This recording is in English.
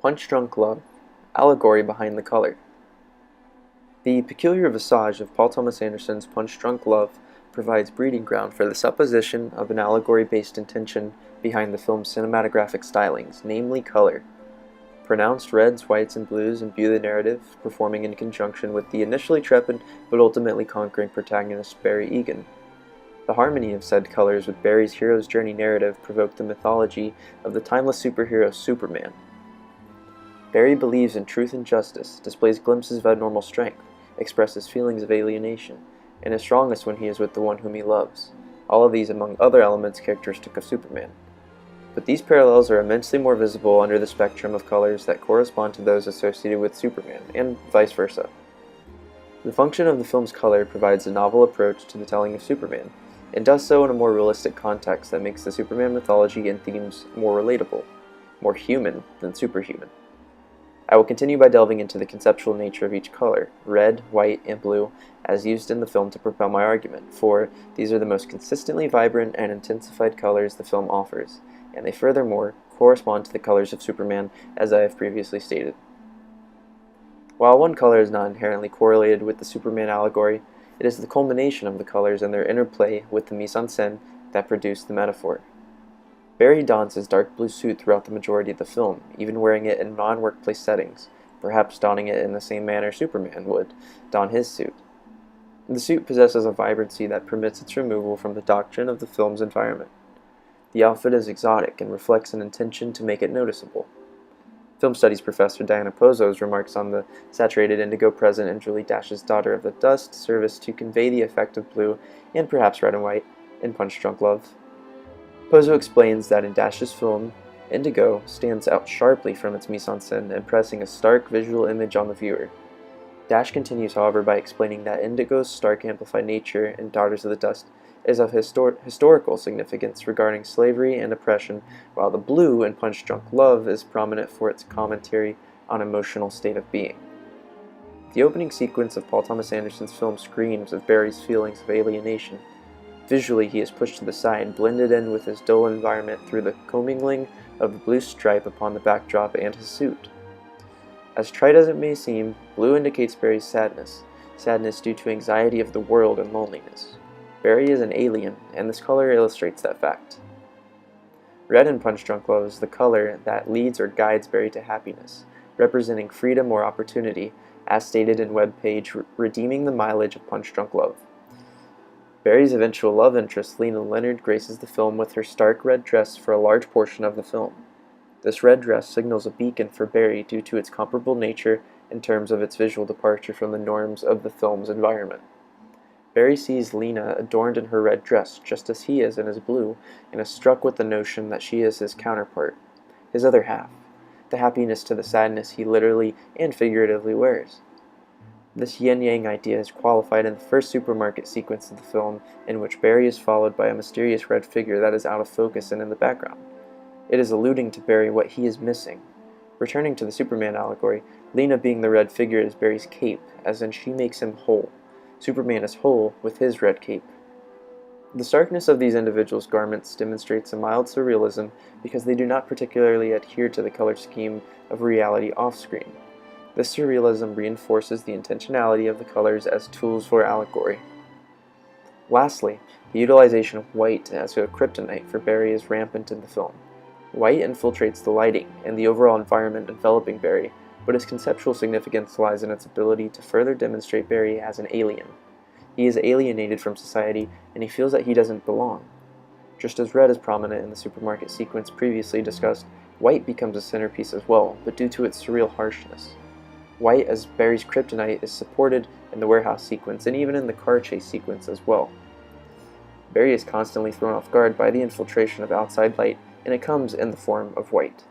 Punch-Drunk Love, Allegory behind the color. The peculiar visage of Paul Thomas Anderson's Punch-Drunk Love provides breeding ground for the supposition of an allegory-based intention behind the film's cinematographic stylings, namely color. Pronounced reds, whites, and blues imbue the narrative, performing in conjunction with the initially trepid but ultimately conquering protagonist Barry Egan. The harmony of said colors with Barry's hero's journey narrative provoked the mythology of the timeless superhero Superman. Barry believes in truth and justice, displays glimpses of abnormal strength, expresses feelings of alienation, and is strongest when he is with the one whom he loves. All of these among other elements characteristic of Superman. But these parallels are immensely more visible under the spectrum of colors that correspond to those associated with Superman, and vice versa. The function of the film's color provides a novel approach to the telling of Superman, and does so in a more realistic context that makes the Superman mythology and themes more relatable, more human than superhuman. I will continue by delving into the conceptual nature of each color, red, white, and blue, as used in the film to propel my argument, for these are the most consistently vibrant and intensified colors the film offers, and they furthermore correspond to the colors of Superman, as I have previously stated. While one color is not inherently correlated with the Superman allegory, it is the culmination of the colors and their interplay with the mise-en-scène that produce the metaphor. Barry dons his dark blue suit throughout the majority of the film, even wearing it in non-workplace settings, perhaps donning it in the same manner Superman would don his suit. The suit possesses a vibrancy that permits its removal from the doctrine of the film's environment. The outfit is exotic and reflects an intention to make it noticeable. Film studies professor Diana Pozzo's remarks on the saturated indigo present in Julie Dash's Daughter of the Dust serve to convey the effect of blue, and perhaps red and white, in Punch-Drunk Love. Pozzo explains that in Dash's film, indigo stands out sharply from its mise-en-scène, impressing a stark visual image on the viewer. Dash continues, however, by explaining that indigo's stark amplified nature in Daughters of the Dust is of historical significance regarding slavery and oppression, while the blue in Punch-Drunk Love is prominent for its commentary on emotional state of being. The opening sequence of Paul Thomas Anderson's film screams of Barry's feelings of alienation. Visually, he is pushed to the side, blended in with his dull environment through the commingling of the blue stripe upon the backdrop and his suit. As trite as it may seem, blue indicates Barry's sadness due to anxiety of the world and loneliness. Barry is an alien, and this color illustrates that fact. Red in Punch-Drunk Love is the color that leads or guides Barry to happiness, representing freedom or opportunity, as stated in webpage Redeeming the Mileage of Punch-Drunk Love. Barry's eventual love interest, Lena Leonard, graces the film with her stark red dress for a large portion of the film. This red dress signals a beacon for Barry due to its comparable nature in terms of its visual departure from the norms of the film's environment. Barry sees Lena adorned in her red dress, just as he is in his blue, and is struck with the notion that she is his counterpart, his other half, the happiness to the sadness he literally and figuratively wears. This yin-yang idea is qualified in the first supermarket sequence of the film, in which Barry is followed by a mysterious red figure that is out of focus and in the background. It is alluding to Barry what he is missing. Returning to the Superman allegory, Lena being the red figure is Barry's cape, as in she makes him whole. Superman is whole with his red cape. The starkness of these individuals' garments demonstrates a mild surrealism because they do not particularly adhere to the color scheme of reality off-screen. This surrealism reinforces the intentionality of the colors as tools for allegory. Lastly, the utilization of white as a kryptonite for Barry is rampant in the film. White infiltrates the lighting and the overall environment enveloping Barry, but its conceptual significance lies in its ability to further demonstrate Barry as an alien. He is alienated from society, and he feels that he doesn't belong. Just as red is prominent in the supermarket sequence previously discussed, white becomes a centerpiece as well, but due to its surreal harshness. White as Barry's kryptonite is supported in the warehouse sequence and even in the car chase sequence as well. Barry is constantly thrown off guard by the infiltration of outside light, and it comes in the form of white.